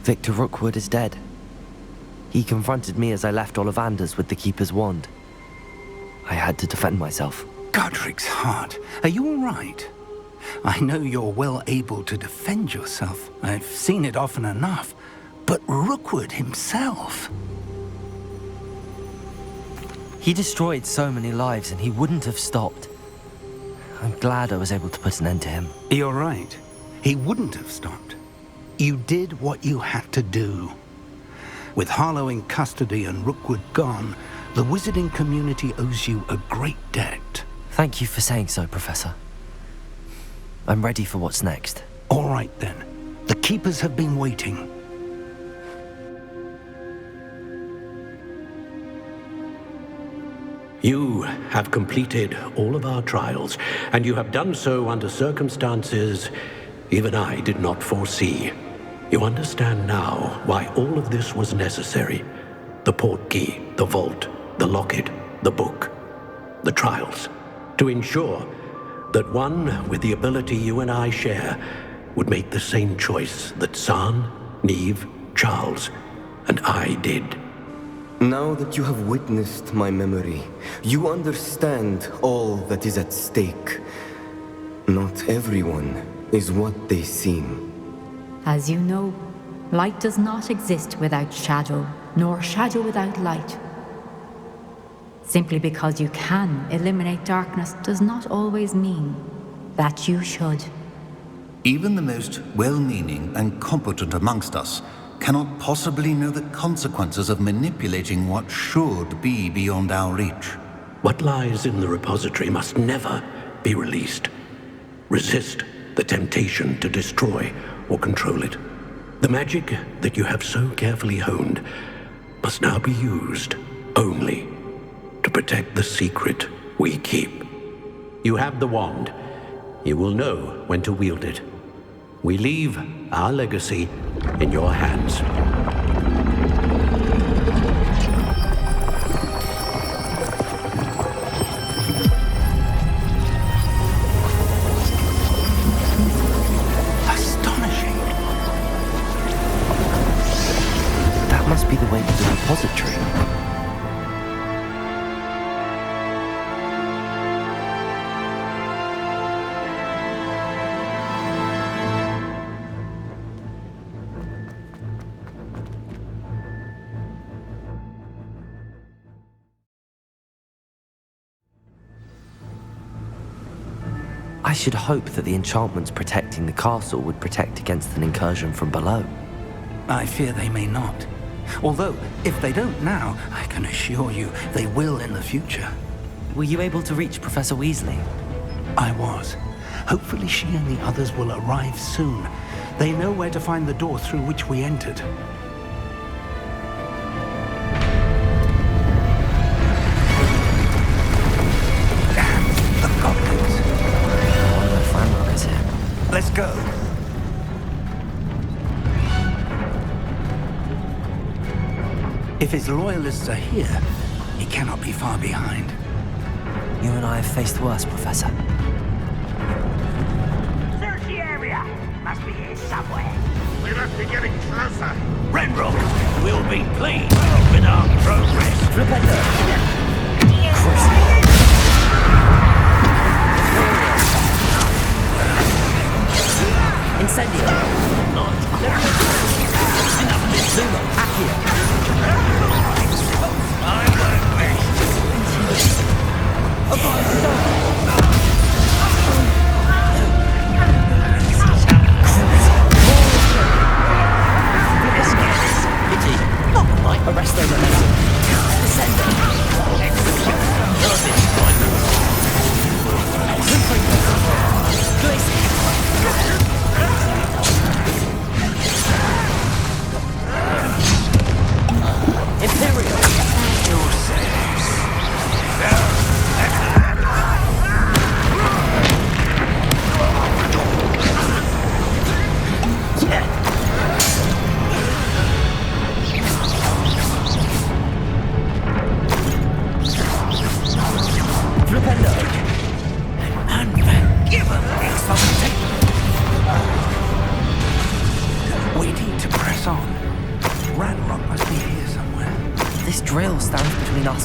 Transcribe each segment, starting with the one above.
Victor Rookwood is dead. He confronted me as I left Ollivanders with the Keeper's wand. I had to defend myself. Godric's heart, are you all right? I know you're well able to defend yourself. I've seen it often enough. But Rookwood himself... He destroyed so many lives and he wouldn't have stopped. I'm glad I was able to put an end to him. You're right. He wouldn't have stopped. You did what you had to do. With Harlow in custody and Rookwood gone, the wizarding community owes you a great debt. Thank you for saying so, Professor. I'm ready for what's next. All right, then. The Keepers have been waiting. You have completed all of our trials, and you have done so under circumstances even I did not foresee. You understand now why all of this was necessary. The portkey, the vault, the locket, the book, the trials. To ensure that one with the ability you and I share would make the same choice that San, Neve, Charles, and I did. Now that you have witnessed my memory, you understand all that is at stake. Not everyone is what they seem. As you know, light does not exist without shadow, nor shadow without light. Simply because you can eliminate darkness does not always mean that you should. Even the most well-meaning and competent amongst us cannot possibly know the consequences of manipulating what should be beyond our reach. What lies in the repository must never be released. Resist the temptation to destroy or control it. The magic that you have so carefully honed must now be used only to protect the secret we keep. You have the wand. You will know when to wield it. We leave our legacy in your hands. Astonishing. That must be the way to the repository. I should hope that the enchantments protecting the castle would protect against an incursion from below. I fear they may not. Although, if they don't now, I can assure you they will in the future. Were you able to reach Professor Weasley? I was. Hopefully she and the others will arrive soon. They know where to find the door through which we entered. Let's go. If his loyalists are here, he cannot be far behind. You and I have faced worse, Professor. Search the area! Must be here somewhere. We must be getting closer. Renrock will be pleased with our progress. Flipendo! Incendio! Enough of this, Zumo! Accio! I work best. Pity! Not quite! Arrest their momentum! Descendo!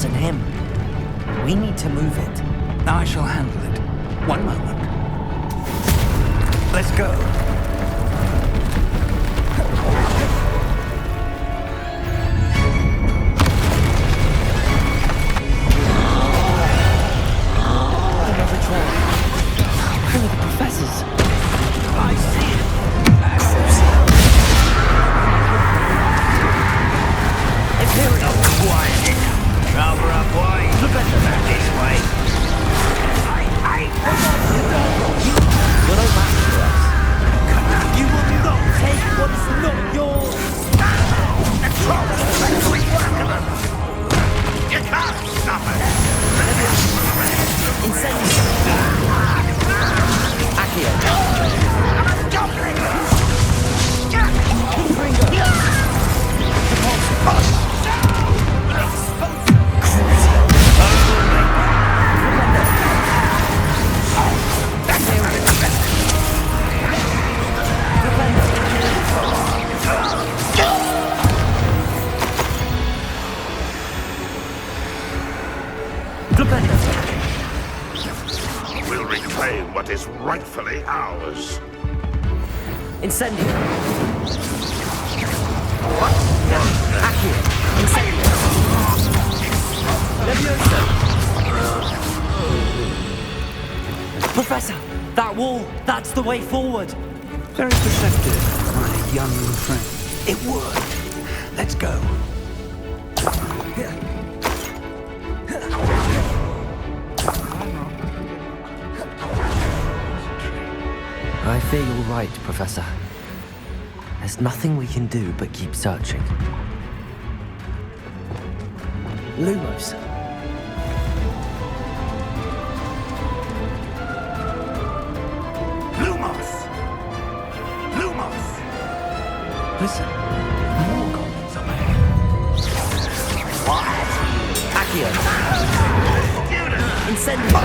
wasn't him. We need to move it. I shall handle it. One moment. Let's go. Another troll. Who are the professors? I see it. Imperial. Quiet. Cover up wide. Look at the back this way. You're no match for us. You will not take what is not yours. The trolls are actually working them. You can't stop it. Incendio. Accio. We'll reclaim what is rightfully ours. Incendio. What? Accio. Incendio. Leviosa. Professor, that wall, that's the way forward. Very perceptive, my young friend. It worked. Let's go. I fear you're right, Professor. There's nothing we can do but keep searching. Lumos. Lumos! Lumos! Listen, more goblins are there. Accio. Incendio.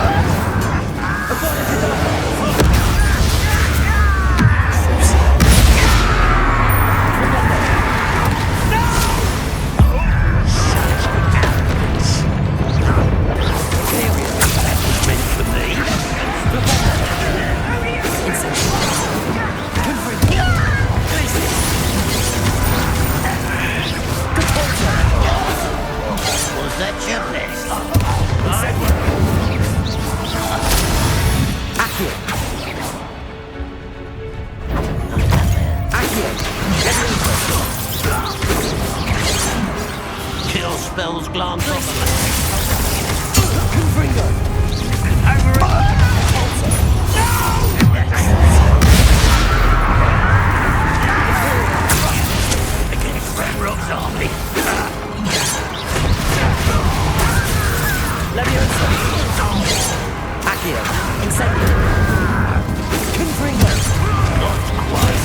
Was that your best? Accio. Accio. Kill spells glance off. Confringo. Against Red Rock's army. Leviosa. Accio. Incendio. Confringo. Not quite.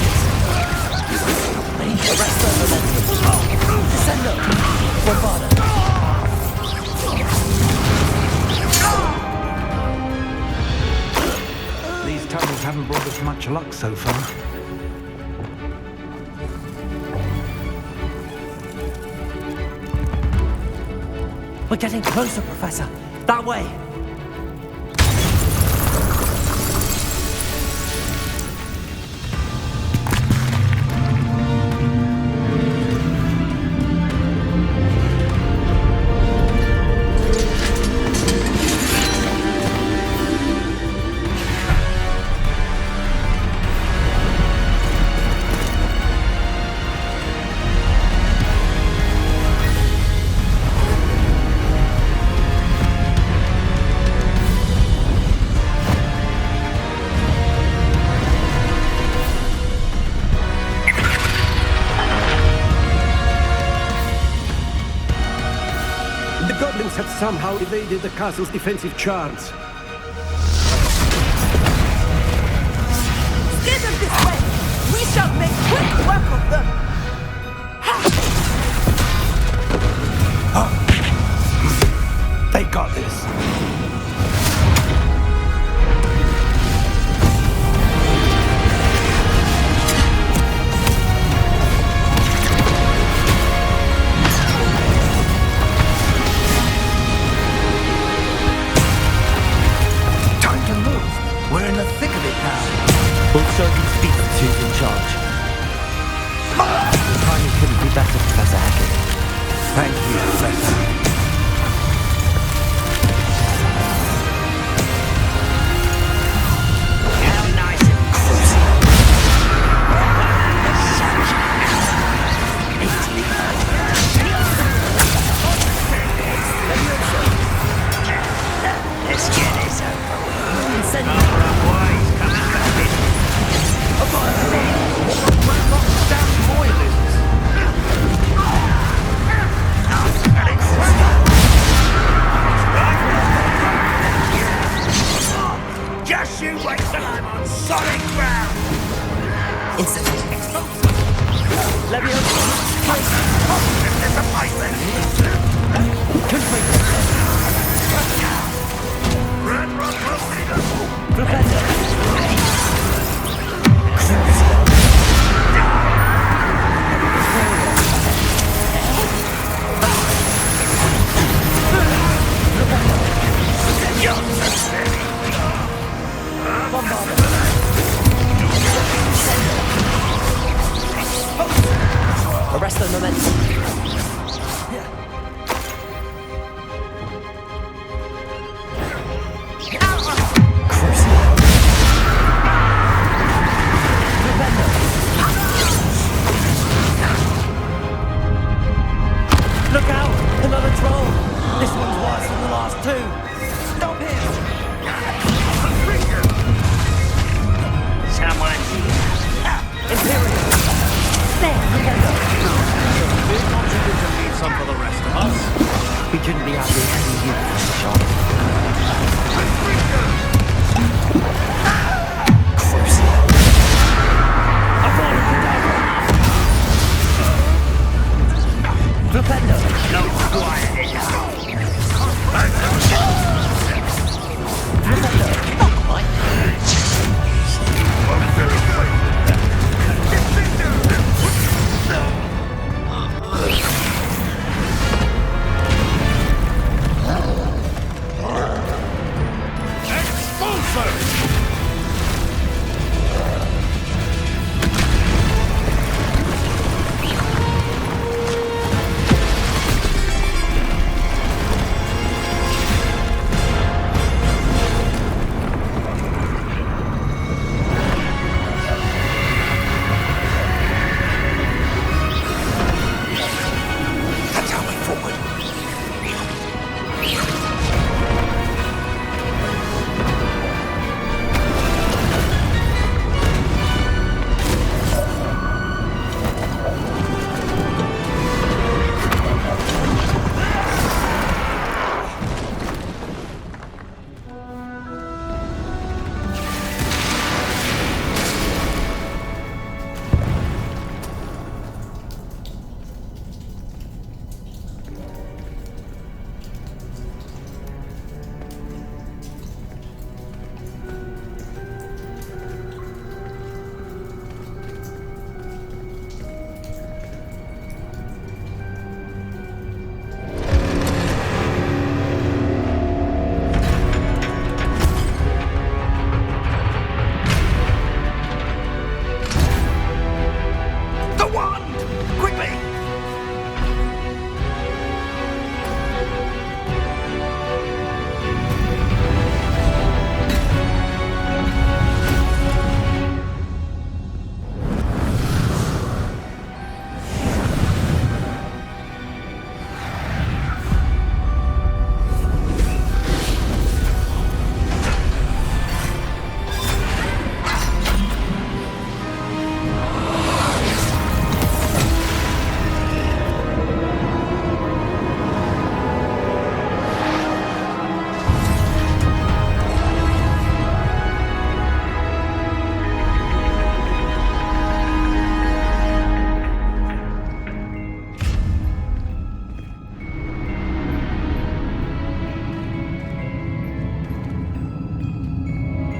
Arresto momentum. Descendo. Bombada. These tunnels haven't brought us much luck so far. We're getting closer, Professor. That way. The goblins have somehow evaded the castle's defensive charms. Steer them this way! We shall make quick work of them! They got this. show these beasts who's in charge. The timing couldn't be better, Professor Heckett. Thank you, Professor. Just you wait till I'm on solid ground! Instantly. Leviosa! Disappointment! Red Rock will lead us! Professor! Arrest the momentum. Look out! Another troll! This one's worse than the last two! Stop him! Someone here! Imperial! There! Big contribution to leave some for the rest of us. We couldn't be happier to see you, Professor Sharp. Flipendo! No quiet enough! Flipendo! Not quite.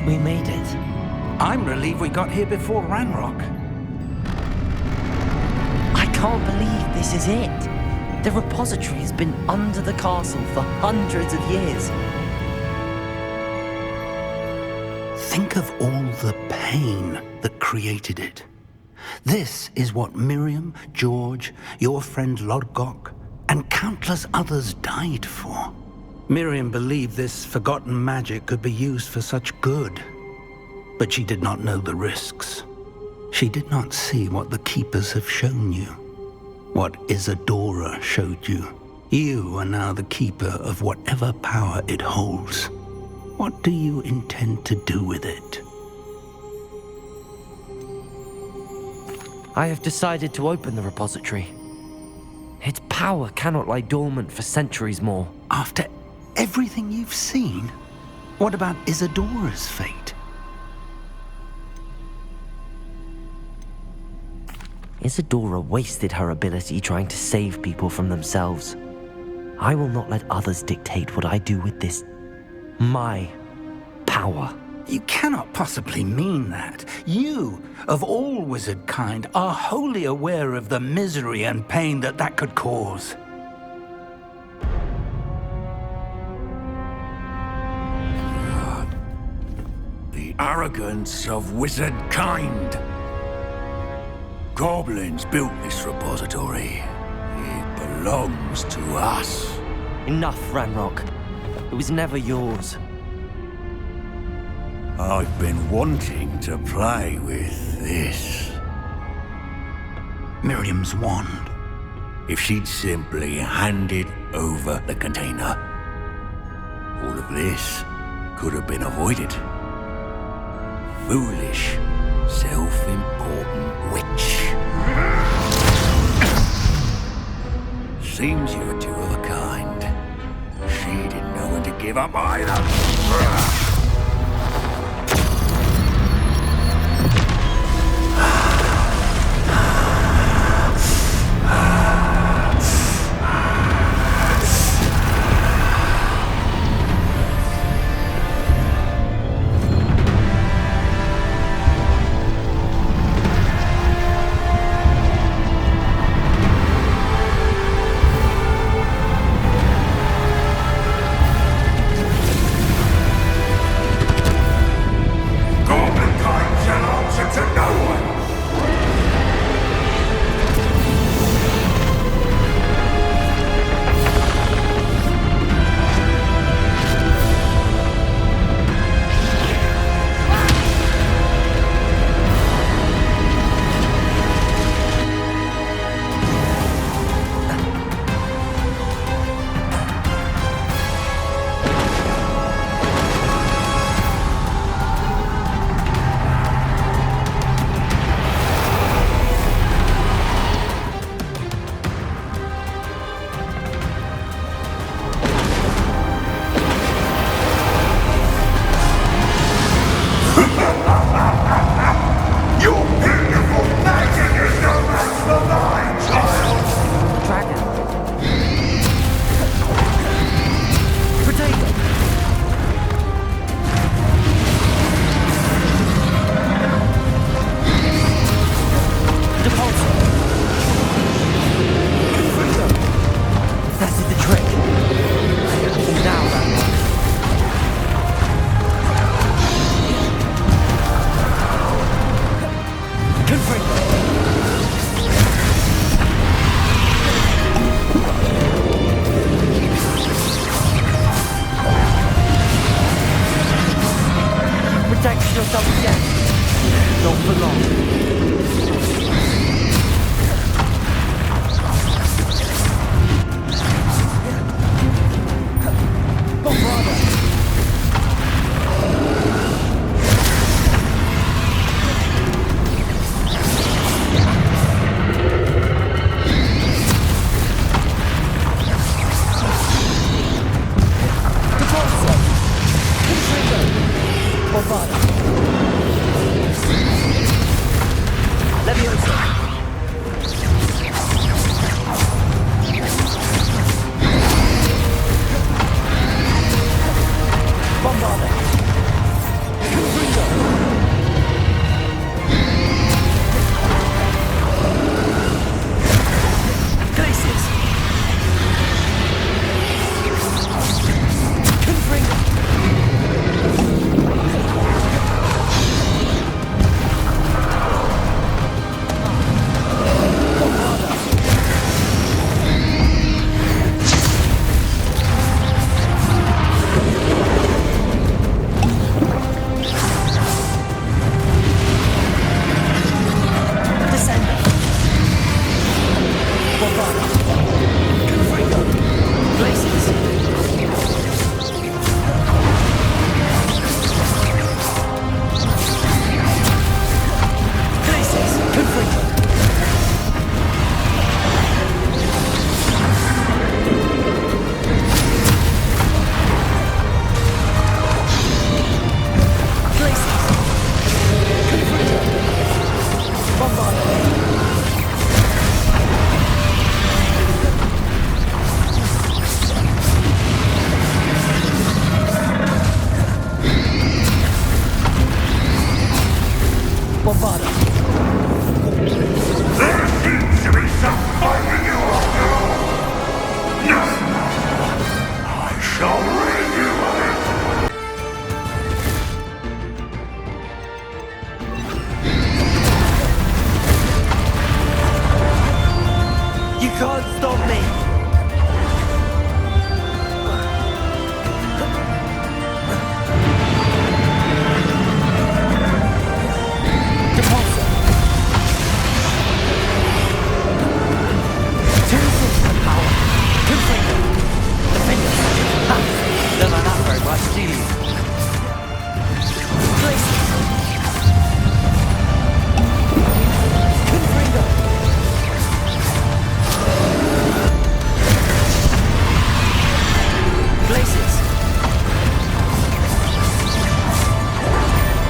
We made it. I'm relieved we got here before Ranrock. I can't believe this is it. The repository has been under the castle for hundreds of years. Think of all the pain that created it. This is what Miriam, George, your friend Lodgok, and countless others died for. Miriam believed this forgotten magic could be used for such good, but she did not know the risks. She did not see what the Keepers have shown you, what Isadora showed you. You are now the Keeper of whatever power it holds. What do you intend to do with it? I have decided to open the repository. Its power cannot lie dormant for centuries more. After everything you've seen, what about Isadora's fate? Isadora wasted her ability trying to save people from themselves. I will not let others dictate what I do with this. My power. You cannot possibly mean that. You, of all wizard kind, are wholly aware of the misery and pain that could cause. The arrogance of wizard kind. Goblins built this repository. It belongs to us. Enough, Ranrock. It was never yours. I've been wanting to play with this. Miriam's wand. If she'd simply handed over the container, all of this could have been avoided. Foolish, self-important witch. Seems you're two of a kind. She didn't know when to give up either.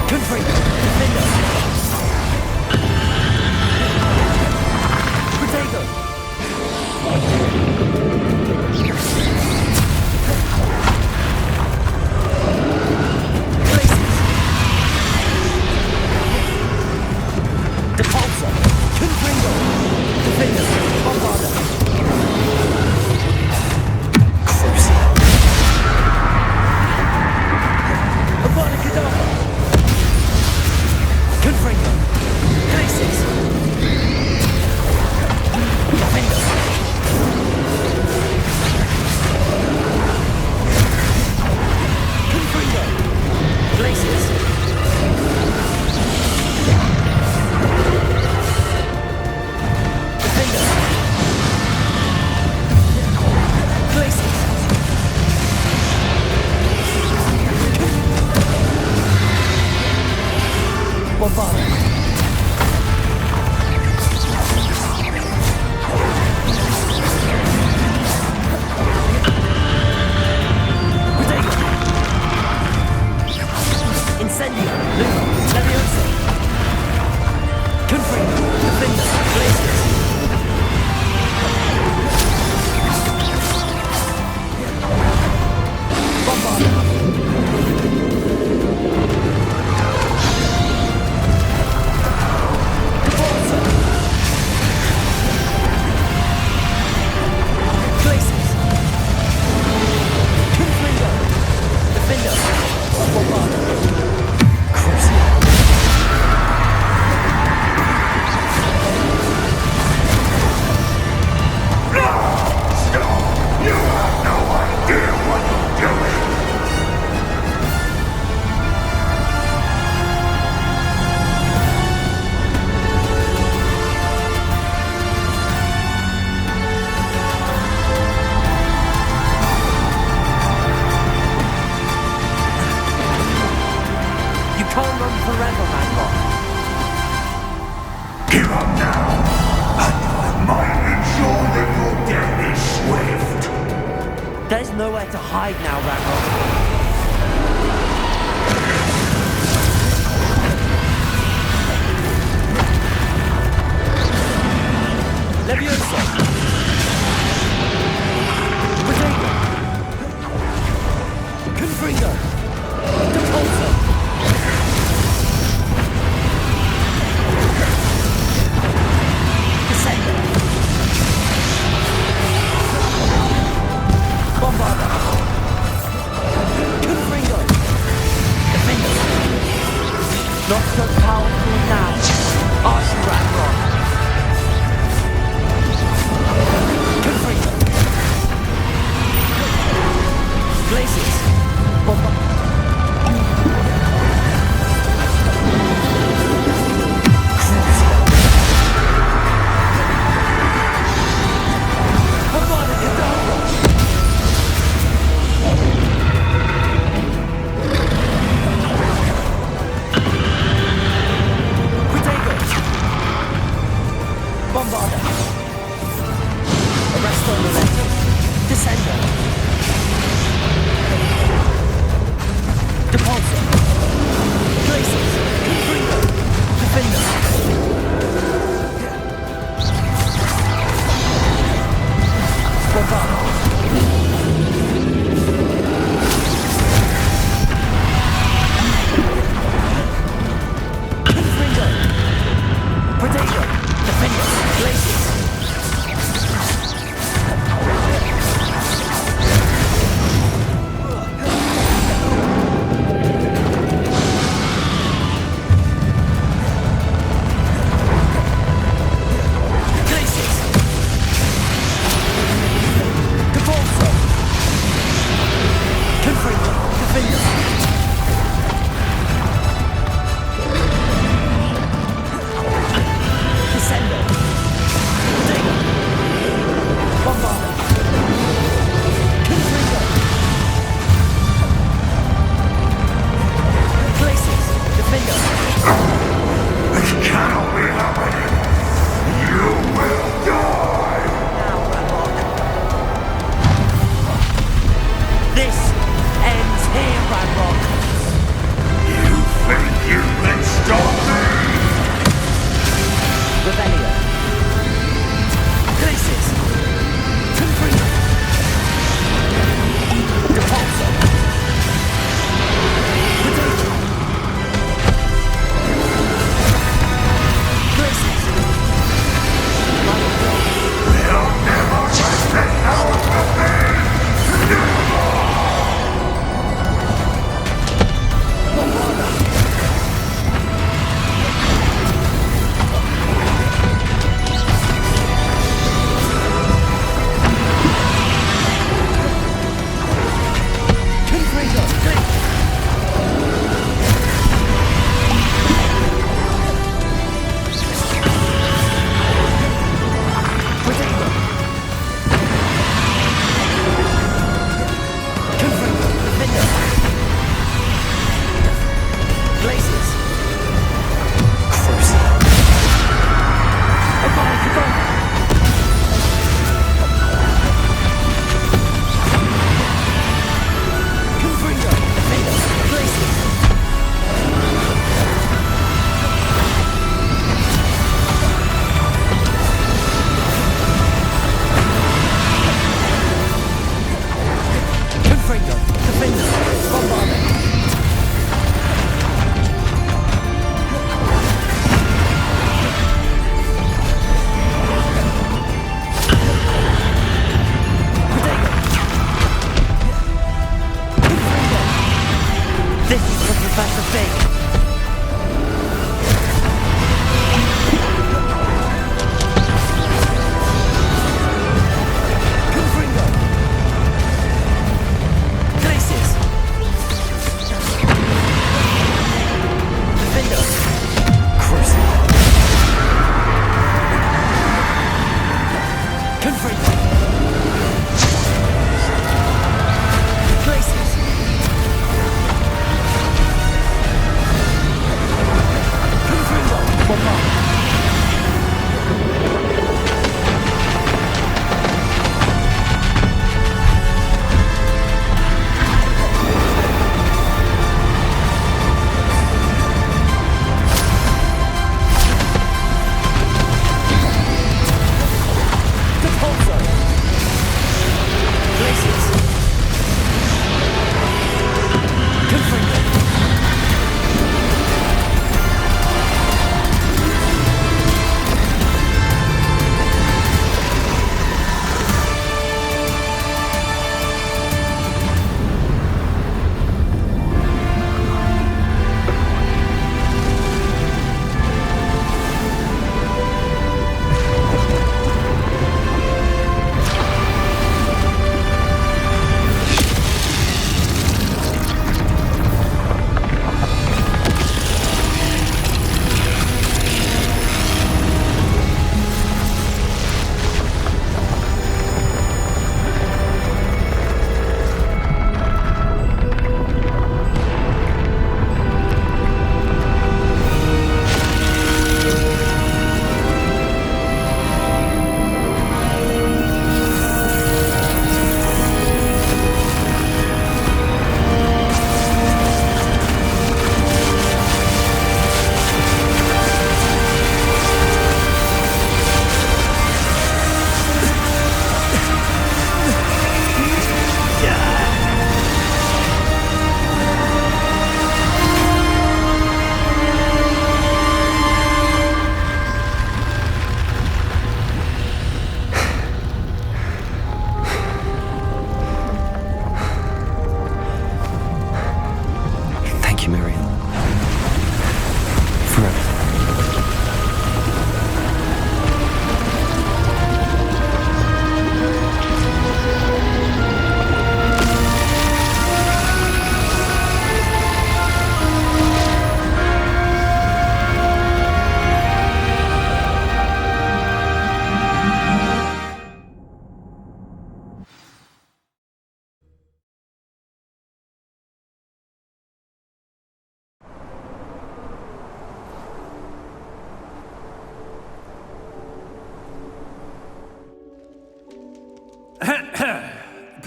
Confringo! Defender! Protego! Places! Depulsor! Confringo! Defender! Bombarder! Crucial! Avada Kedavra! Confringo! Places! Defender! Confringo! Places! Defender! Places! Bombarder! Incendio! Lumo! Leviosa! Confringo! Defender! Places! Bombarder! Depulsor! Places! Confringo! Defender! Bombarder! Crucial! You have no idea what you're doing! You can't run forever, Manlock. Give up now, and I might ensure that your death is swift. There's nowhere to hide now, Ramrock. Leviosa! Protego! Confringo! Depulsor! Descender! Bombarder! Confringo! Defender! Not so powerful now. Archie Ramrock! Confringo! Places! Bombarder! Avada Kedavra! Protego!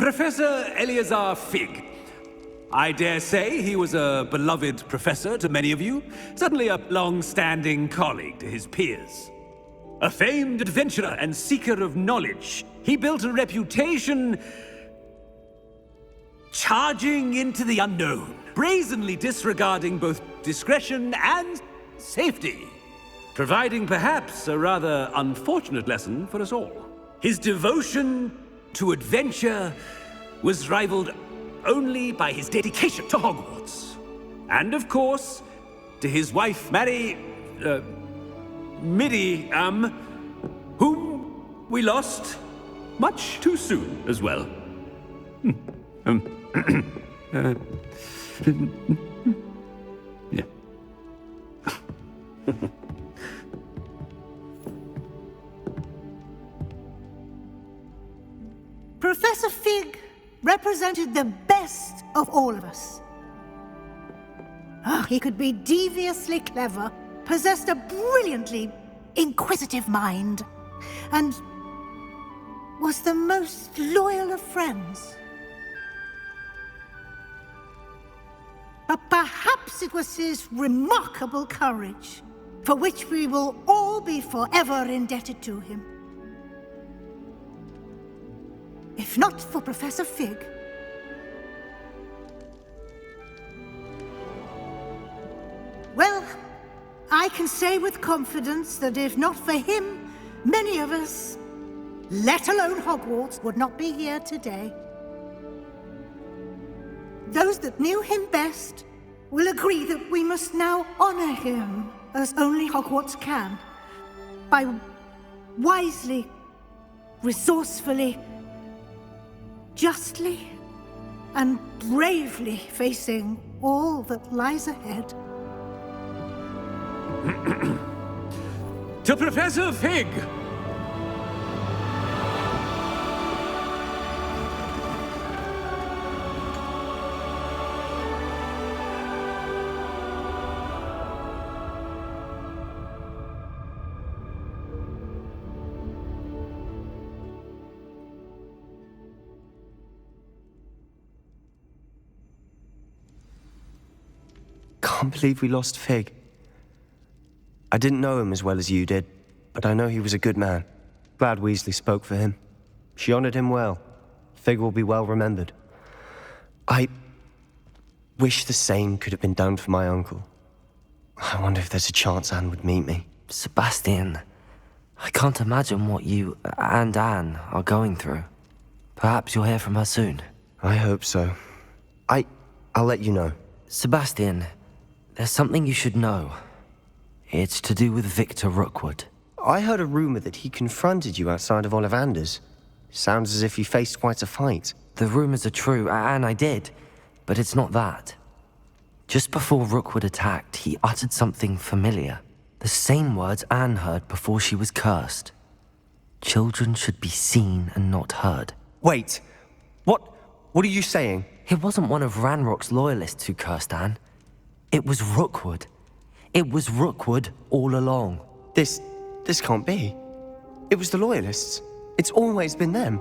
Professor Eleazar Fig. I dare say he was a beloved professor to many of you, certainly a long-standing colleague to his peers. A famed adventurer and seeker of knowledge, he built a reputation charging into the unknown, brazenly disregarding both discretion and safety, providing perhaps a rather unfortunate lesson for us all. His devotion to adventure was rivaled only by his dedication to Hogwarts. And of course, to his wife, Midi, whom we lost much too soon as well. Yeah. Professor Fig represented the best of all of us. He could be deviously clever, possessed a brilliantly inquisitive mind, and was the most loyal of friends. But perhaps it was his remarkable courage, for which we will all be forever indebted to him. If not for Professor Fig, well, I can say with confidence that if not for him, many of us, let alone Hogwarts, would not be here today. Those that knew him best will agree that we must now honor him as only Hogwarts can, by wisely, resourcefully, justly, and bravely facing all that lies ahead. To Professor Fig! Can't believe we lost Fig. I didn't know him as well as you did, but I know he was a good man. Glad Weasley spoke for him. She honored him well. Fig will be well remembered. I wish the same could have been done for my uncle. I wonder if there's a chance Anne would meet me. Sebastian, I can't imagine what you and Anne are going through. Perhaps you'll hear from her soon. I hope so. I'll let you know. Sebastian, there's something you should know. It's to do with Victor Rookwood. I heard a rumor that he confronted you outside of Ollivander's. Sounds as if he faced quite a fight. The rumors are true, and I did, but it's not that. Just before Rookwood attacked, he uttered something familiar. The same words Anne heard before she was cursed. Children should be seen and not heard. Wait, what are you saying? It wasn't one of Ranrock's loyalists who cursed Anne. It was Rookwood. It was Rookwood all along. This can't be. It was the Loyalists. It's always been them.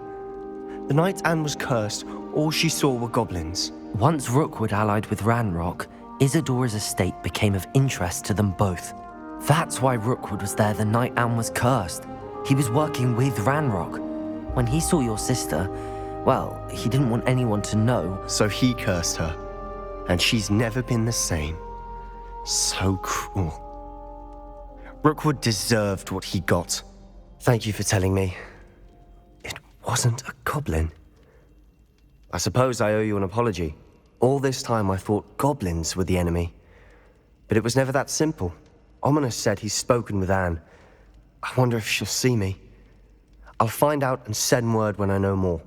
The night Anne was cursed, all she saw were goblins. Once Rookwood allied with Ranrock, Isadora's estate became of interest to them both. That's why Rookwood was there the night Anne was cursed. He was working with Ranrock. When he saw your sister, well, he didn't want anyone to know. So he cursed her. And she's never been the same. So cruel. Rookwood deserved what he got. Thank you for telling me. It wasn't a goblin. I suppose I owe you an apology. All this time I thought goblins were the enemy. But it was never that simple. Ominous said he's spoken with Anne. I wonder if she'll see me. I'll find out and send word when I know more.